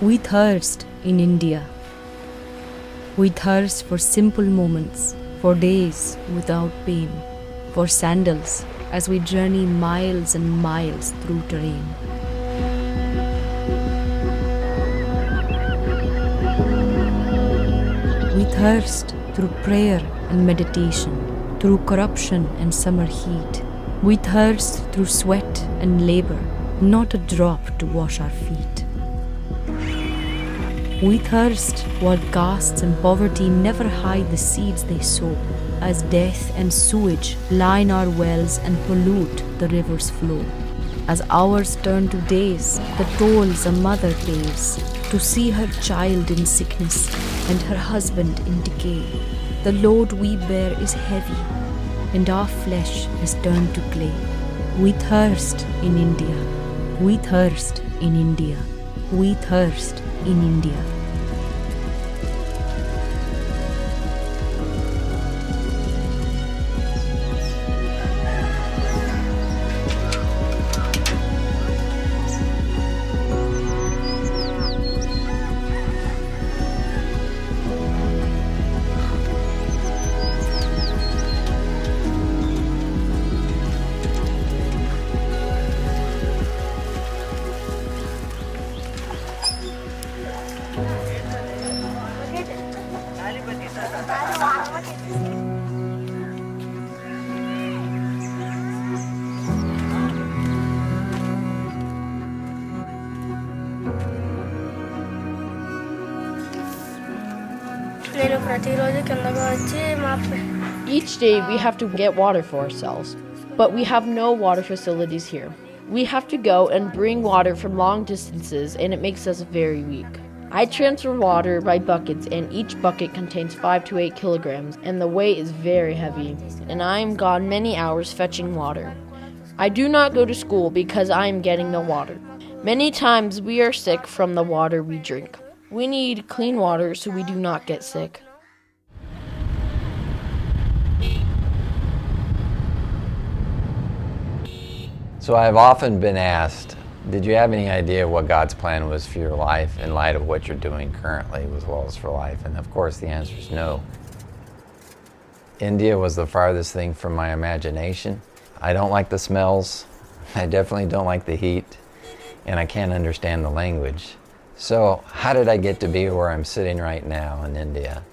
We thirst in India. We thirst for simple moments, for days without pain, for sandals as we journey miles and miles through terrain. We thirst through prayer and meditation, through corruption and summer heat. We thirst through sweat and labor, not a drop to wash our feet. We thirst while castes and poverty never hide the seeds they sow, as death and sewage line our wells and pollute the river's flow. As hours turn to days, the tolls a mother pays to see her child in sickness and her husband in decay. The load we bear is heavy, and our flesh has turned to clay. We thirst in India. We thirst in India. We thirst in India. Each day we have to get water for ourselves, but we have no water facilities here. We have to go and bring water from long distances, and it makes us very weak. I transfer water by buckets, and each bucket contains 5 to 8 kilograms, and the weight is very heavy, and I am gone many hours fetching water. I do not go to school because I am getting no water. Many times we are sick from the water we drink. We need clean water so we do not get sick. So I've often been asked, did you have any idea what God's plan was for your life in light of what you're doing currently as well as for life? And of course the answer is no. India was the farthest thing from my imagination. I don't like the smells. I definitely don't like the heat. And I can't understand the language. So how did I get to be where I'm sitting right now in India?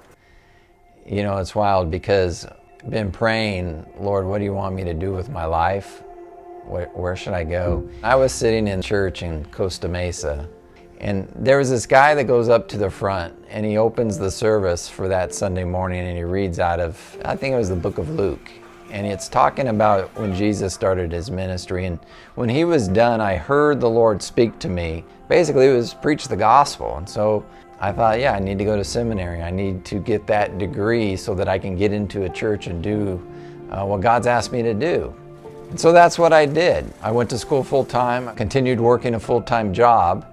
You know, it's wild because I've been praying, Lord, what do you want me to do with my life? Where should I go? I was sitting in church in Costa Mesa, and there was this guy that goes up to the front, and he opens the service for that Sunday morning, and he reads out of, I think it was the book of Luke. And it's talking about when Jesus started his ministry. And when he was done, I heard the Lord speak to me. Basically, it was preach the gospel. And so I thought, yeah, I need to go to seminary. I need to get that degree so that I can get into a church and do what God's asked me to do. And so that's what I did. I went to school full-time, continued working a full-time job,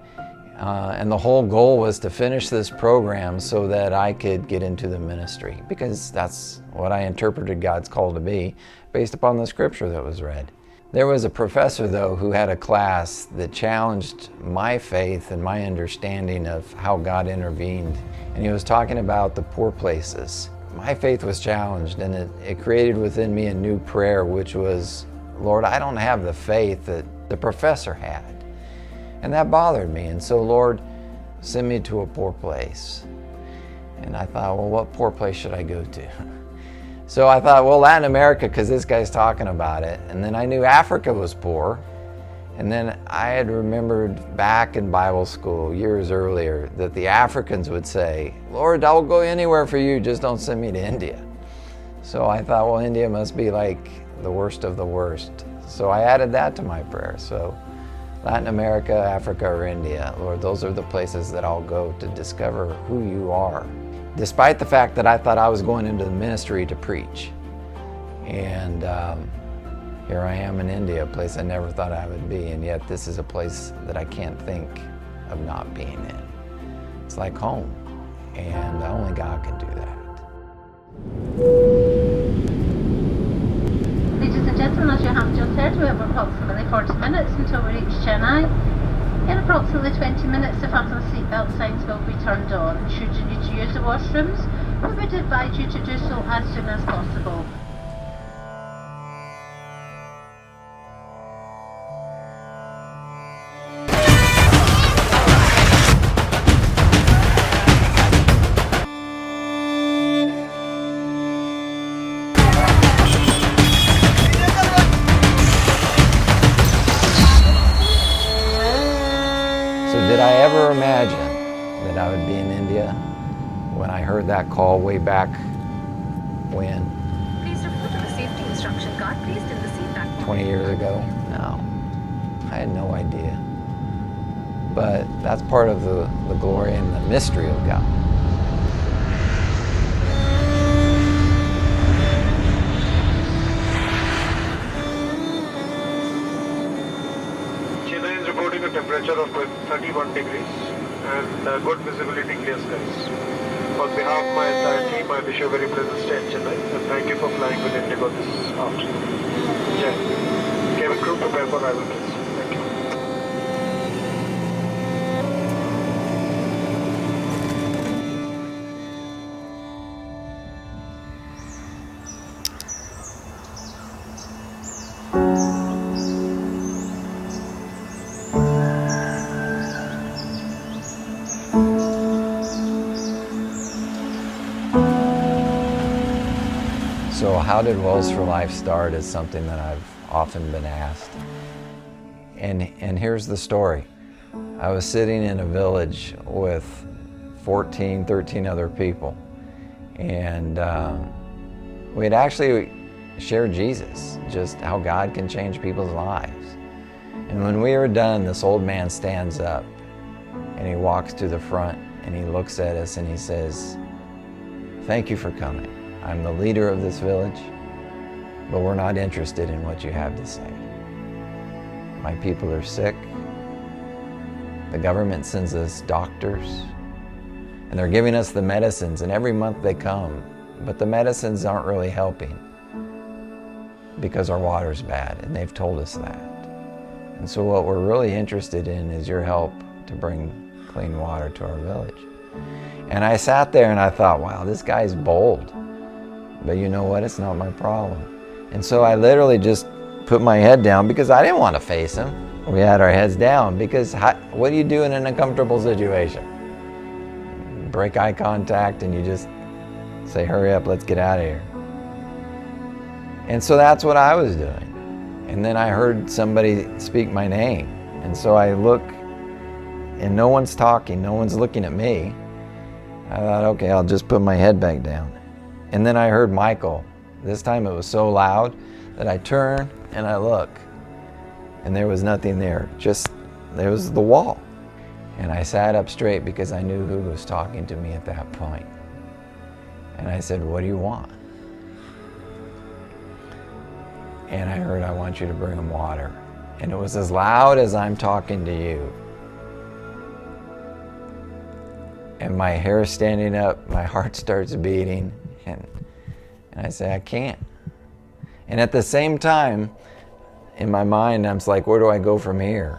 and the whole goal was to finish this program so that I could get into the ministry, because that's what I interpreted God's call to be based upon the scripture that was read. There was a professor, though, who had a class that challenged my faith and my understanding of how God intervened, and he was talking about the poor places. My faith was challenged, and it created within me a new prayer, which was, Lord, I don't have the faith that the professor had. And that bothered me. And so, Lord, send me to a poor place. And I thought, well, what poor place should I go to? So I thought, well, Latin America, because this guy's talking about it. And then I knew Africa was poor. And then I had remembered back in Bible school years earlier that the Africans would say, Lord, I'll go anywhere for you, just don't send me to India. So I thought, well, India must be like the worst of the worst. So I added that to my prayer. So Latin America, Africa, or India, Lord, those are the places that I'll go to discover who you are. Despite the fact that I thought I was going into the ministry to preach. And here I am in India, a place I never thought I would be, and yet this is a place that I can't think of not being in. It's like home, and only God can do that. Ladies and gentlemen, and as Johann said, we have approximately 40 minutes until we reach Chennai. In approximately 20 minutes, the fasten seatbelt signs will be turned on. Should you need to use the washrooms, we would advise you to do so as soon as possible. So did I ever imagine that I would be in India when I heard that call way back when? Please refer to the safety instruction card placed in the seat back pocket. 20 years ago? No, I had no idea. But that's part of the glory and the mystery of God. Chennai is reporting a temperature of 31 degrees and good visibility, clear skies. On behalf of my entire team, I wish you a very pleasant stay in Chennai and thank you for flying with Indigo this afternoon. Jai. Cabin crew, prepare for arrival, please. Thank you. So how did Wells for Life start is something that I've often been asked. And here's the story. I was sitting in a village with 14, 13 other people. And we had actually shared Jesus, just how God can change people's lives. And when we were done, this old man stands up and he walks to the front and he looks at us and he says, "Thank you for coming. I'm the leader of this village, but we're not interested in what you have to say. My people are sick. The government sends us doctors, and they're giving us the medicines, and every month they come, but the medicines aren't really helping because our water's bad, and they've told us that. And so what we're really interested in is your help to bring clean water to our village." And I sat there and I thought, wow, this guy's bold. But you know what? It's not my problem. And so I literally just put my head down because I didn't want to face him. We had our heads down because what do you do in an uncomfortable situation? Break eye contact and you just say, "Hurry up, let's get out of here." And so that's what I was doing. And then I heard somebody speak my name. And so I look and no one's talking, no one's looking at me. I thought, okay, I'll just put my head back down. And then I heard Michael. This time it was so loud that I turn and I look. And there was nothing there, just there was the wall. And I sat up straight because I knew who was talking to me at that point. And I said, "What do you want?" And I heard, "I want you to bring them water." And it was as loud as I'm talking to you. And my hair standing up, my heart starts beating. And I say, "I can't." And at the same time, in my mind, I'm like, where do I go from here?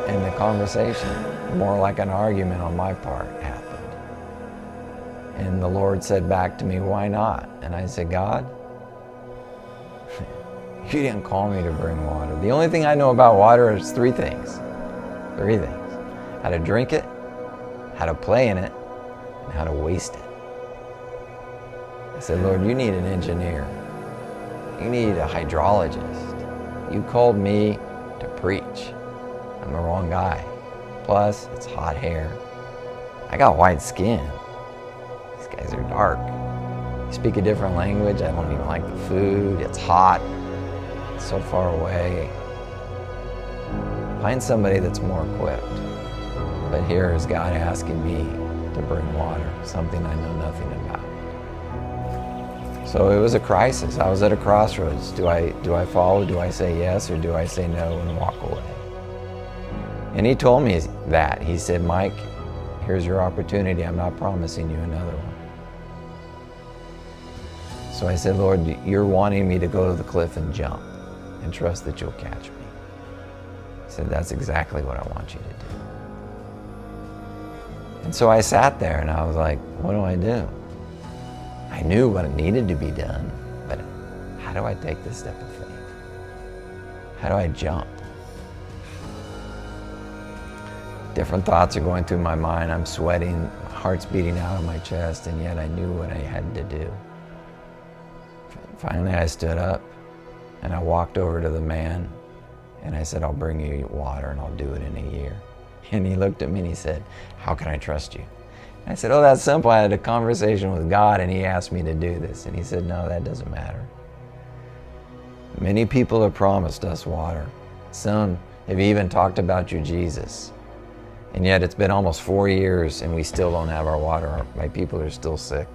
And the conversation, more like an argument on my part, happened. And the Lord said back to me, "Why not?" And I said, "God, you didn't call me to bring water. The only thing I know about water is three things. Three things. How to drink it, how to play in it, and how to waste it." I said, "Lord, you need an engineer. You need a hydrologist. You called me to preach. I'm the wrong guy. Plus, it's hot hair. I got white skin. These guys are dark. You speak a different language. I don't even like the food. It's hot. It's so far away. Find somebody that's more equipped." But here is God asking me to bring water, something I know nothing about. So it was a crisis. I was at a crossroads. Do I follow? Do I say yes, or do I say no and walk away? And he told me that. He said, Mike, here's your opportunity. I'm not promising you another one. So I said, Lord, you're wanting me to go to the cliff and jump and trust that you'll catch me. He said, that's exactly what I want you to do. And so I sat there and I was like, what do I do? I knew what needed to be done, but how do I take this step of faith? How do I jump? Different thoughts are going through my mind. I'm sweating, my heart's beating out of my chest, and yet I knew what I had to do. Finally, I stood up and I walked over to the man and I said, I'll bring you water and I'll do it in a year. And he looked at me and he said, how can I trust you? And I said, oh, that's simple. I had a conversation with God and he asked me to do this. And he said, no, that doesn't matter. Many people have promised us water. Some have even talked about you, Jesus. And yet it's been almost 4 years and we still don't have our water. My people are still sick.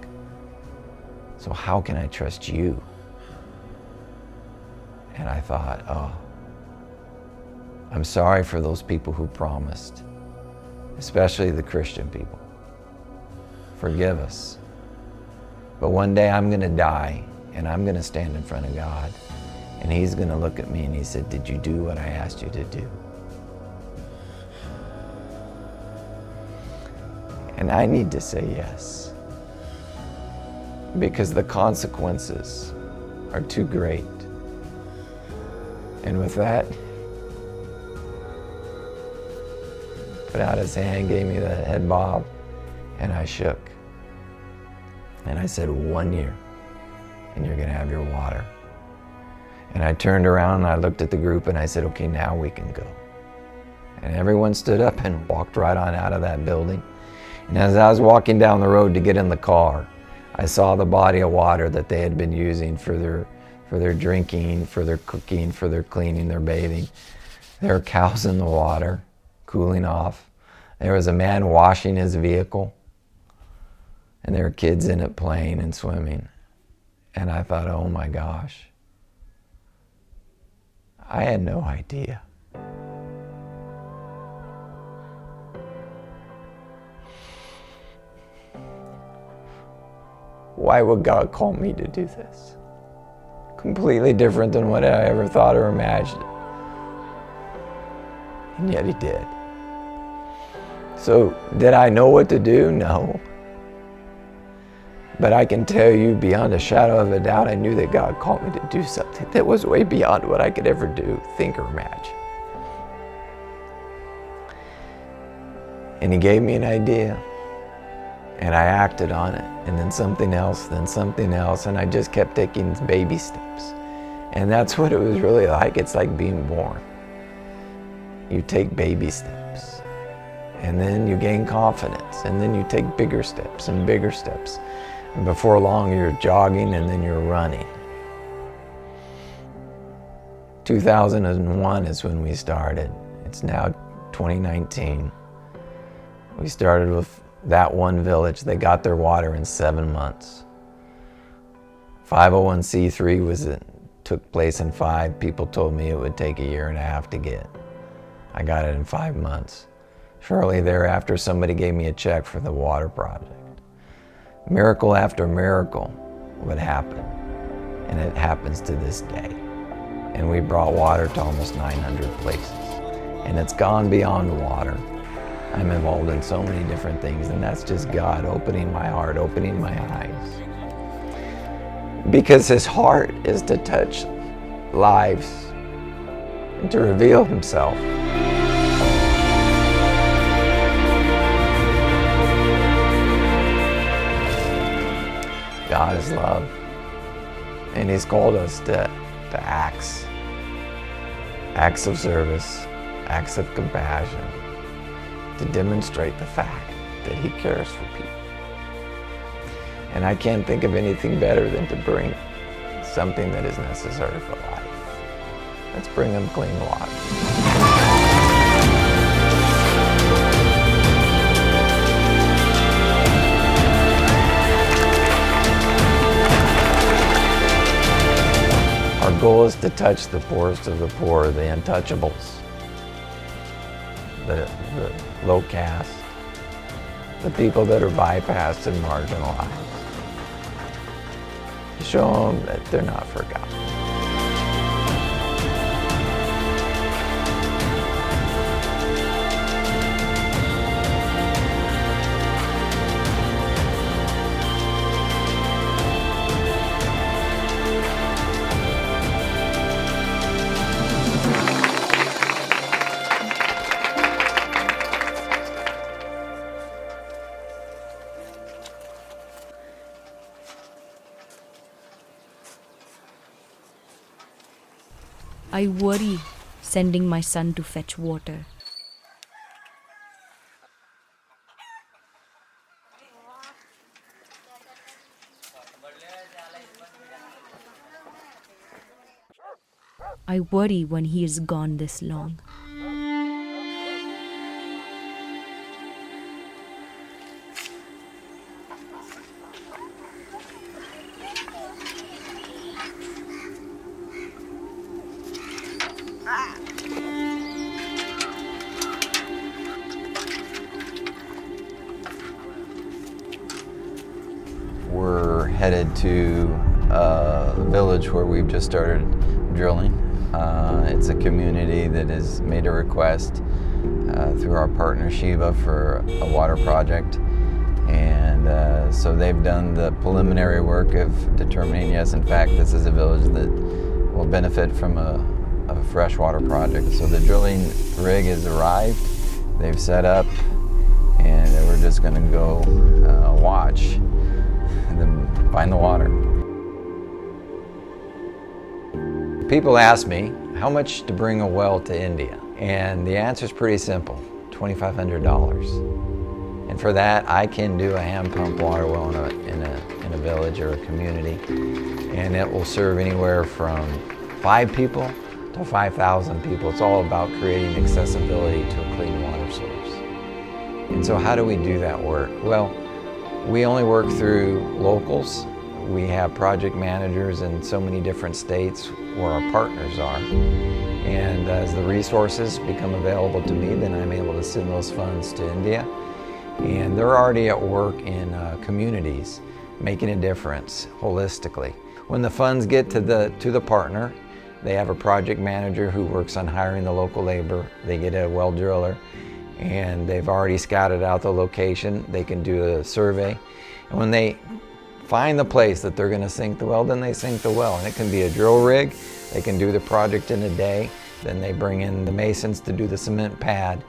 So how can I trust you? And I thought, oh, I'm sorry for those people who promised, especially the Christian people. Forgive us. But one day I'm going to die and I'm going to stand in front of God and he's going to look at me and he said, did you do what I asked you to do? And I need to say yes, because the consequences are too great. And with that, put out his hand, gave me the head bob, and I shook. And I said, 1 year, and you're gonna have your water. And I turned around and I looked at the group and I said, okay, now we can go. And everyone stood up and walked right on out of that building. And as I was walking down the road to get in the car, I saw the body of water that they had been using for their drinking, for their cooking, for their cleaning, their bathing. There were cows in the water, cooling off. There was a man washing his vehicle. And there were kids in it playing and swimming. And I thought, oh my gosh. I had no idea. Why would God call me to do this? Completely different than what I ever thought or imagined. And yet he did. So did I know what to do? No. But I can tell you beyond a shadow of a doubt, I knew that God called me to do something that was way beyond what I could ever do, think, or imagine. And he gave me an idea. And I acted on it, and then something else, and I just kept taking baby steps. And that's what it was really like. It's like being born. You take baby steps, and then you gain confidence, and then you take bigger steps and bigger steps. And before long, you're jogging, and then you're running. 2001 is when we started. It's now 2019. We started with that one village. They got their water in 7 months. 501c3 took place in 5. People told me it would take 1.5 years to get. I got it in 5 months. Shortly thereafter, somebody gave me a check for the water project. Miracle after miracle would happen, and it happens to this day. And we brought water to almost 900 places, and it's gone beyond water. I'm involved in so many different things, and that's just God opening my heart, opening my eyes. Because his heart is to touch lives and to reveal himself. God is love, and he's called us to acts of service, acts of compassion, to demonstrate the fact that he cares for people. And I can't think of anything better than to bring something that is necessary for life. Let's bring them clean water. Our goal is to touch the poorest of the poor, the untouchables. the low caste, the people that are bypassed and marginalized. To show them that they're not forgotten. I worry sending my son to fetch water. I worry when he is gone this long. We're headed to a village where we've just started drilling. It's a community that has made a request through our partner Shiva for a water project. And so they've done the preliminary work of determining, yes, in fact, this is a village that will benefit from a freshwater project. So the drilling rig has arrived, they've set up, and we're just going to go watch them find the water. People ask me how much to bring a well to India, and the answer is pretty simple: $2,500. And for that, I can do a hand pump water well in a village or a community, and it will serve anywhere from 5 people to 5,000 people. It's all about creating accessibility to a clean water source. And so how do we do that work? Well, we only work through locals. We have project managers in so many different states where our partners are. And as the resources become available to me, then I'm able to send those funds to India. And they're already at work in communities, making a difference holistically. When the funds get to the partner, they have a project manager who works on hiring the local labor. They get a well driller, and they've already scouted out the location. They can do a survey. And when they find the place that they're going to sink the well, then they sink the well. And it can be a drill rig. They can do the project in a day. Then they bring in the masons to do the cement pad.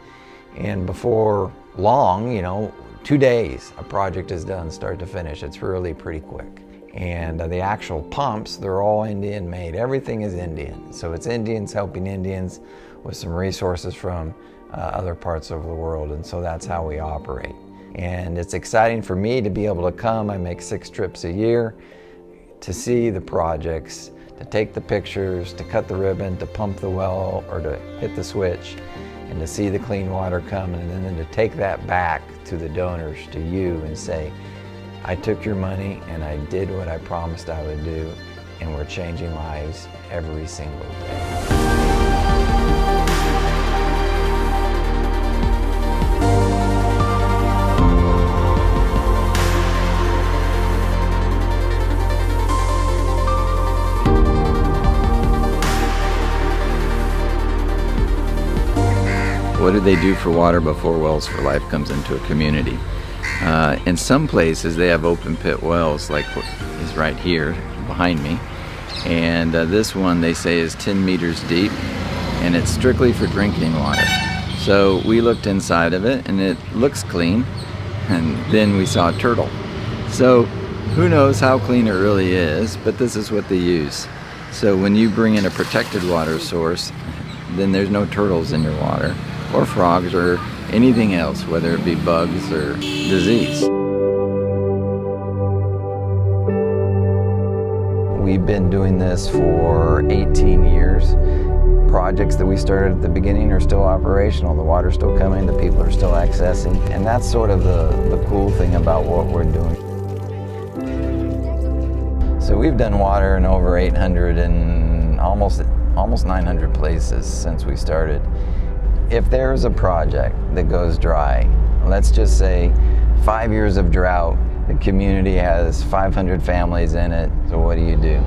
And before long, 2 days, a project is done start to finish. It's really pretty quick. And the actual pumps, they're all Indian made. Everything is Indian. So it's Indians helping Indians with some resources from other parts of the world. And so that's how we operate. And it's exciting for me to be able to come. I make 6 trips a year to see the projects, to take the pictures, to cut the ribbon, to pump the well or to hit the switch, and to see the clean water come, and then to take that back to the donors, to you, and say, I took your money and I did what I promised I would do, and we're changing lives every single day. What do they do for water before Wells for Life comes into a community? In some places they have open pit wells, like what is right here behind me. And this one they say is 10 meters deep, and it's strictly for drinking water. So we looked inside of it and it looks clean, and then we saw a turtle. So who knows how clean it really is, but this is what they use. So when you bring in a protected water source, then there's no turtles in your water, or frogs, or anything else, whether it be bugs or disease. We've been doing this for 18 years. Projects that we started at the beginning are still operational. The water's still coming, the people are still accessing, and that's sort of the cool thing about what we're doing. So we've done water in over 800 and almost 900 places since we started. if there's a project that goes dry, let's just say 5 years of drought, the community has 500 families in it, so what do?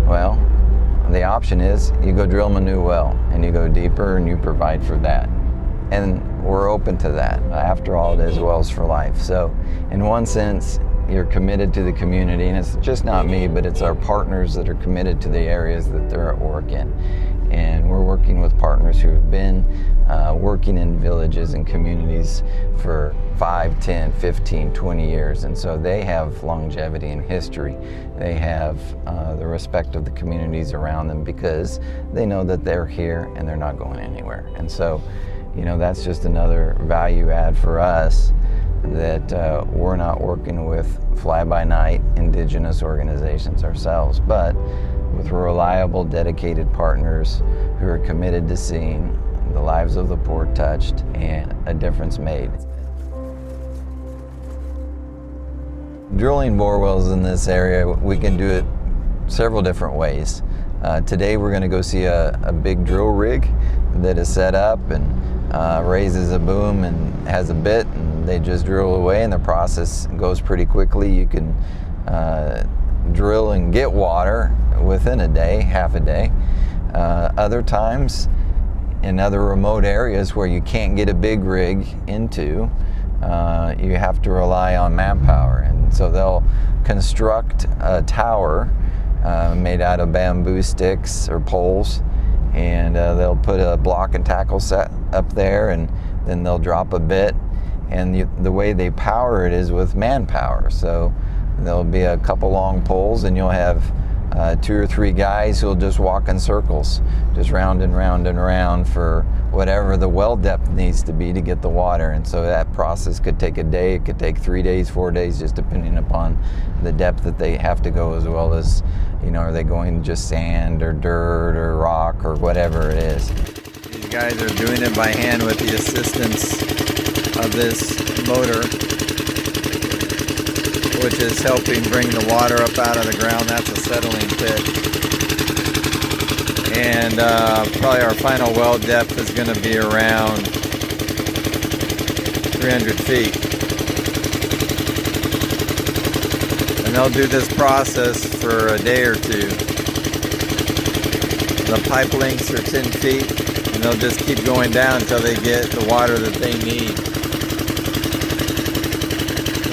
Well, the option is you go drill them a new well and you go deeper and you provide for that. And we're open to that. After all, it is Wells for Life. So in one sense, you're committed to the community, and it's just not me, but it's our partners that are committed to the areas that they're at work in. And we're working with partners who have been working in villages and communities for 5, 10, 15, 20 years. And so they have longevity and history. They have the respect of the communities around them because they know that they're here and they're not going anywhere. And so, you know, that's just another value add for us, that we're not working with fly-by-night indigenous organizations ourselves, but with reliable, dedicated partners who are committed to seeing the lives of the poor touched and a difference made. Drilling bore wells in this area, we can do it several different ways. Today we're going to go see a big drill rig that is set up and raises a boom and has a bit, and they just drill away, and the process goes pretty quickly. You can drill and get water within a day, half a day. Other times, in other remote areas where you can't get a big rig into, you have to rely on manpower. And so they'll construct a tower made out of bamboo sticks or poles, and they'll put a block and tackle set up there, and then they'll drop a bit. And the way they power it is with manpower. So there'll be a couple long poles, and you'll have 2 or 3 guys who'll just walk in circles, just round and round and round for whatever the well depth needs to be to get the water. And so that process could take a day, it could take 3 days, 4 days, just depending upon the depth that they have to go, as well as, you know, are they going just sand or dirt or rock or whatever it is. These guys are doing it by hand with the assistance of this motor, which is helping bring the water up out of the ground. That's a settling pit. And probably our final well depth is going to be around 300 feet. And they'll do this process for a day or two. The pipe lengths are 10 feet, and they'll just keep going down until they get the water that they need.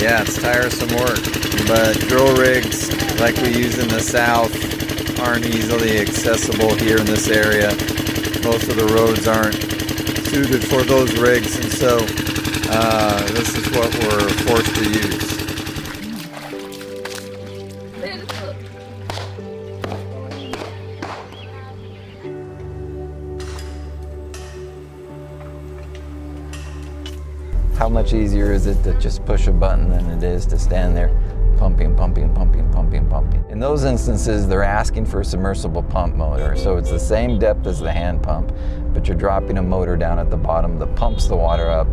Yeah, it's tiresome work, but drill rigs like we use in the south aren't easily accessible here in this area. Most of the roads aren't suited for those rigs, and so this is what we're forced to use. How much easier is it to just push a button than it is to stand there pumping, pumping, pumping, pumping, pumping? In those instances, they're asking for a submersible pump motor. So it's the same depth as the hand pump, but you're dropping a motor down at the bottom that pumps the water up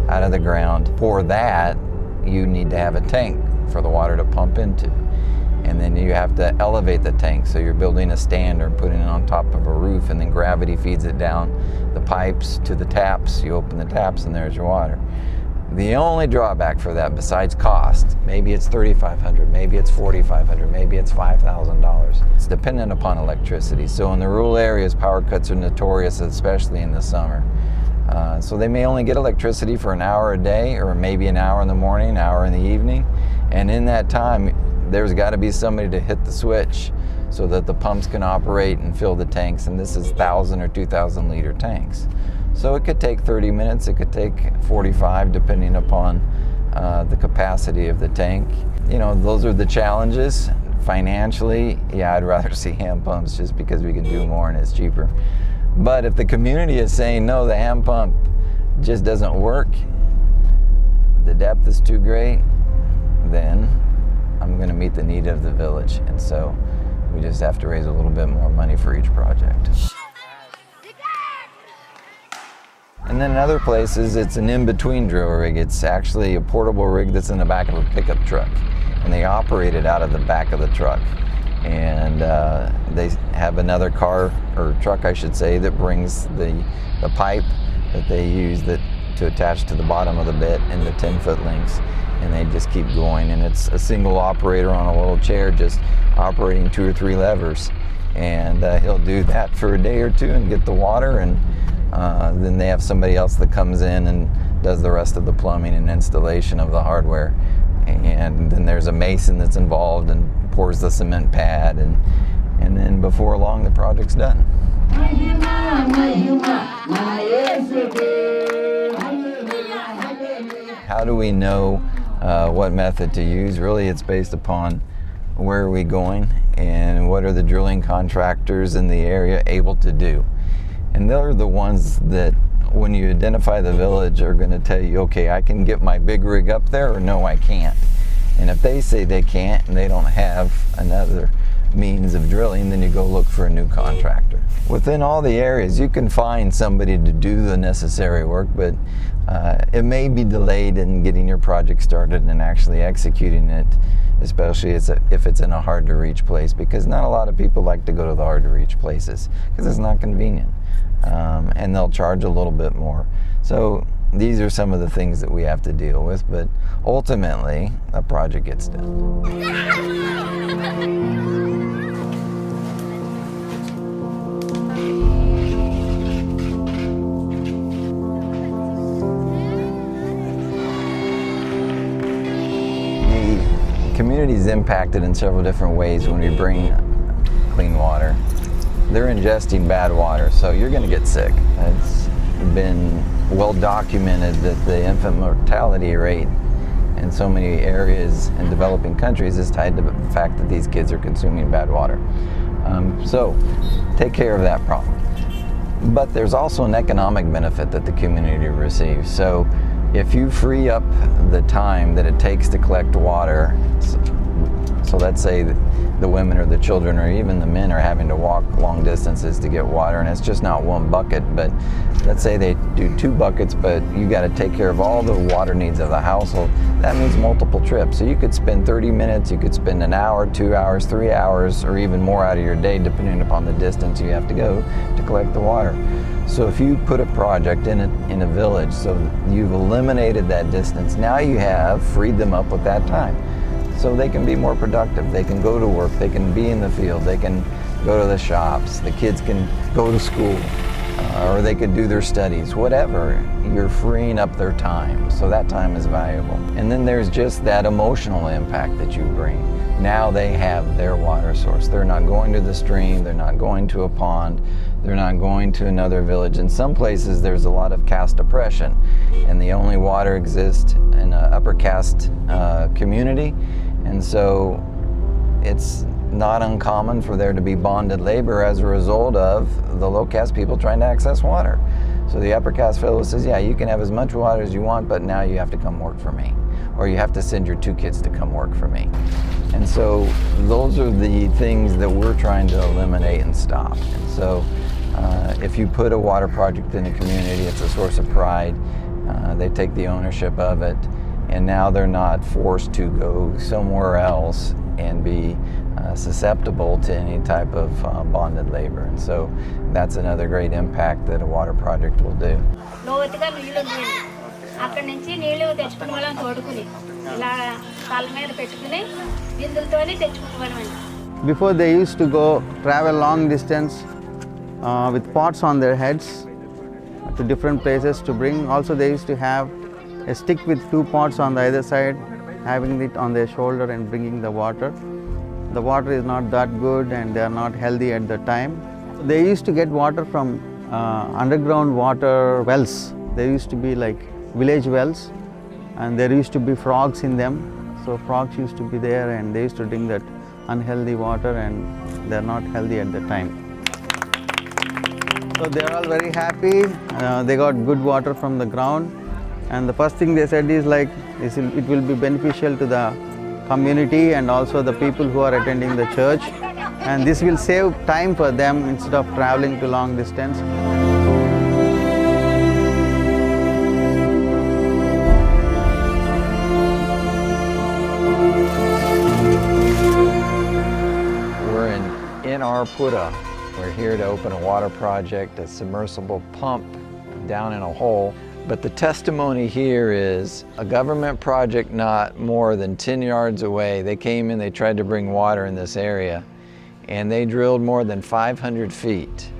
out of the ground. For that, you need to have a tank for the water to pump into. And then you have to elevate the tank. So you're building a stand or putting it on top of a roof, and then gravity feeds it down the pipes to the taps. You open the taps and there's your water. The only drawback for that, besides cost, maybe it's $3,500, maybe it's $4,500, maybe it's $5,000. It's dependent upon electricity. So in the rural areas, power cuts are notorious, especially in the summer. So they may only get electricity for an hour a day, or maybe an hour in the morning, an hour in the evening. And in that time, there's got to be somebody to hit the switch so that the pumps can operate and fill the tanks. And this is 1,000 or 2,000 liter tanks. So it could take 30 minutes, it could take 45, depending upon the capacity of the tank. You know, those are the challenges. Financially, yeah, I'd rather see hand pumps just because we can do more and it's cheaper. But if the community is saying, no, the hand pump just doesn't work, the depth is too great, then I'm going to meet the need of the village. And so we just have to raise a little bit more money for each project. And then in other places, it's an in-between drill rig. It's actually a portable rig that's in the back of a pickup truck. And they operate it out of the back of the truck. And they have another car, or truck I should say, that brings the pipe that they use to attach to the bottom of the bit into 10-foot links, and they just keep going. And it's a single operator on a little chair just operating 2 or 3 levers. And he'll do that for a day or two and get the water, and then they have somebody else that comes in and does the rest of the plumbing and installation of the hardware. And then there's a mason that's involved and pours the cement pad, and then before long the project's done. How do we know what method to use? Really, it's based upon where are we going and what are the drilling contractors in the area able to do. And they're the ones that, when you identify the village, are going to tell you, okay, I can get my big rig up there, or no, I can't. And if they say they can't and they don't have another means of drilling, then you go look for a new contractor. Within all the areas, you can find somebody to do the necessary work, but it may be delayed in getting your project started and actually executing it, especially if it's in a hard-to-reach place, because not a lot of people like to go to the hard-to-reach places because it's not convenient, and they'll charge a little bit more. So these are some of the things that we have to deal with, but ultimately a project gets done. The community is impacted in several different ways when we bring clean water. They're ingesting bad water, so you're going to get sick. It's been well documented that the infant mortality rate in so many areas in developing countries is tied to the fact that these kids are consuming bad water. So take care of that problem. But there's also an economic benefit that the community receives. So if you free up the time that it takes to collect water, so let's say the women or the children or even the men are having to walk long distances to get water, and it's just not one bucket, but let's say they do 2 buckets, but you got to take care of all the water needs of the household. That means multiple trips. So you could spend 30 minutes, you could spend an hour, 2 hours, 3 hours, or even more out of your day, depending upon the distance you have to go to collect the water. So if you put a project in a village, so you've eliminated that distance, now you have freed them up with that time. So they can be more productive, they can go to work, they can be in the field, they can go to the shops, the kids can go to school, or they could do their studies, whatever. You're freeing up their time, so that time is valuable. And then there's just that emotional impact that you bring. Now they have their water source. They're not going to the stream, they're not going to a pond, they're not going to another village. In some places there's a lot of caste oppression, and the only water exists in an upper caste community, and so it's not uncommon for there to be bonded labor as a result of the low caste people trying to access water. So the upper caste fellow says, yeah, you can have as much water as you want, but now you have to come work for me, or you have to send your 2 kids to come work for me. And so those are the things that we're trying to eliminate and stop. And so if you put a water project in a community, it's a source of pride. They take the ownership of it, and now they're not forced to go somewhere else and be susceptible to any type of bonded labor. And so that's another great impact that a water project will do. అక్కడ నుంచి నీళ్లు తెచ్చుకుని వాళ్ళం తోడుకుని ఇలా తల మీద పెట్టుకుని బిందులతోనే తెచ్చుకునేవాళ్ళం. Before they used to go travel long distance with pots on their heads to different places to bring. Also they used to have a stick with 2 pots on the either side, having it on their shoulder and bringing the water. The water is not that good and they are not healthy at the time. They used to get water from underground water wells. There used to be like village wells, and there used to be frogs in them. So frogs used to be there and they used to drink that unhealthy water, and they're not healthy at the time. So they're all very happy. They got good water from the ground, and the first thing they said is like it will be beneficial to the community and also the people who are attending the church, and this will save time for them instead of traveling to long distance. We're in Arpura. We're here to open a water project, a submersible pump down in a hole. But the testimony here is a government project not more than 10 yards away. They came in, they tried to bring water in this area, and they drilled more than 500 feet.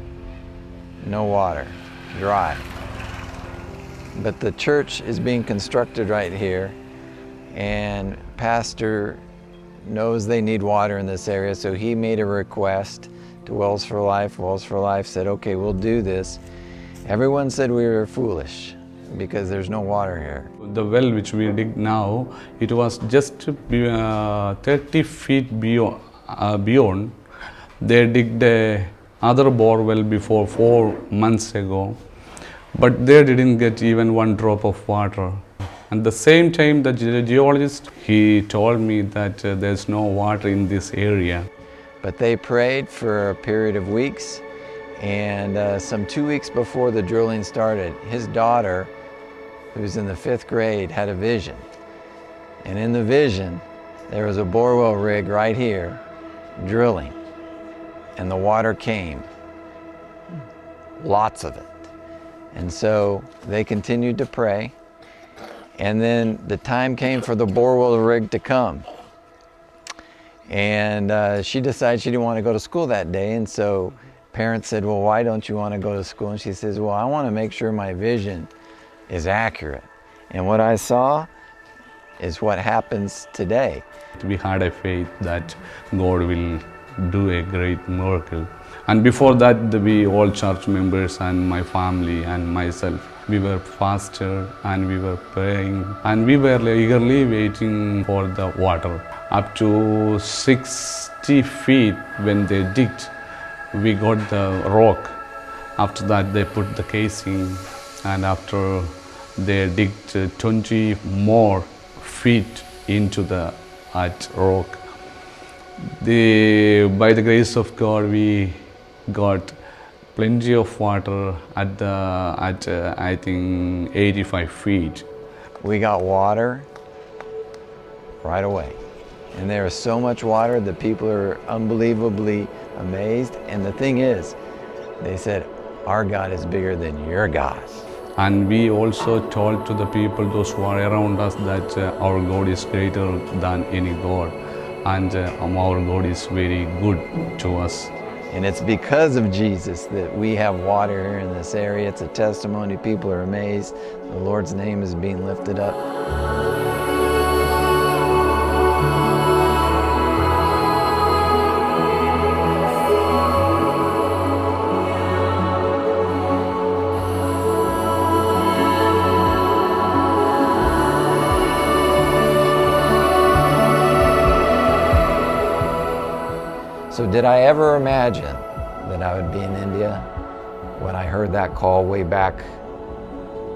No water, dry. But the church is being constructed right here, and pastor knows they need water in this area, so he made a request to Wells for Life. Wells for Life said, okay, we'll do this. Everyone said we were foolish because there's no water here. The well which we dig now, it was just 30 feet beyond. They digged another bore well before 4 months ago, but they didn't get even one drop of water. At the same time, the geologist, he told me that there's no water in this area. But they prayed for a period of weeks, and some 2 weeks before the drilling started, his daughter, who's in the 5th grade, had a vision. And in the vision, there was a borewell rig right here, drilling, and the water came, lots of it. And so they continued to pray, and then the time came for the borewell rig to come. And she decided she didn't want to go to school that day, and so parents said, well, why don't you want to go to school? And she says, well, I want to make sure my vision is accurate. And what I saw is what happens today. We had a faith that God will do a great miracle. And before that, we all church members and my family and myself, we were fasted and we were praying and we were eagerly waiting for the water. Up to 60 feet when they digged, we got the rock. After that, they put the casing, and after they digged 20 more feet into the rock. By the grace of God, we got plenty of water at I think 85 feet. We got water right away. And there is so much water that people are unbelievably amazed. And the thing is, they said, our God is bigger than your God. And we also told to the people, those who are around us, that our God is greater than any God. And our God is very good to us. And it's because of Jesus that we have water here in this area. It's a testimony. People are amazed. The Lord's name is being lifted up. So did I ever imagine that I would be in India when I heard that call way back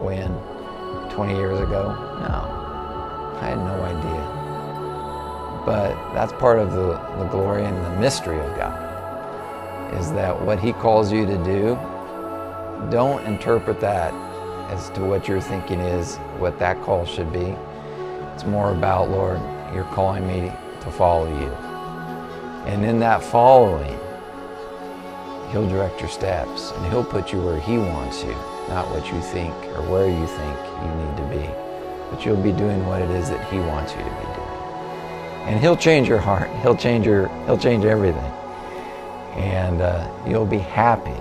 when, 20 years ago? No, I had no idea. But that's part of the glory and the mystery of God, is that what He calls you to do, don't interpret that as to what you're thinking is what that call should be. It's more about, Lord, you're calling me to follow you. And in that following, He'll direct your steps, and He'll put you where He wants you, not what you think or where you think you need to be. But you'll be doing what it is that He wants you to be doing. And He'll change your heart. He'll change everything. And you'll be happy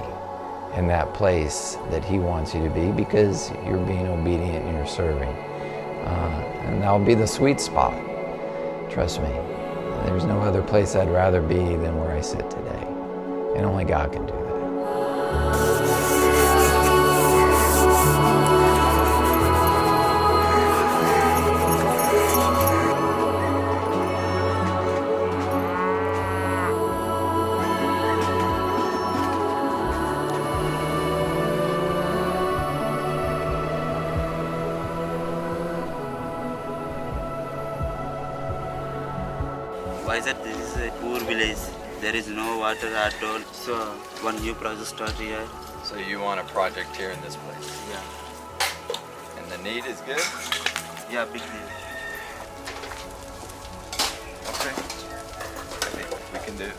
in that place that He wants you to be, because you're being obedient and you're serving. And that'll be the sweet spot. Trust me. There's no other place I'd rather be than where I sit today. And only God can do that. Why is that this is a poor village? There is no water at all. So one new project start here. So you want a project here in this place? Yeah. And the need is good? Yeah, big need. Okay. I think we can do it.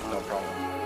No problem.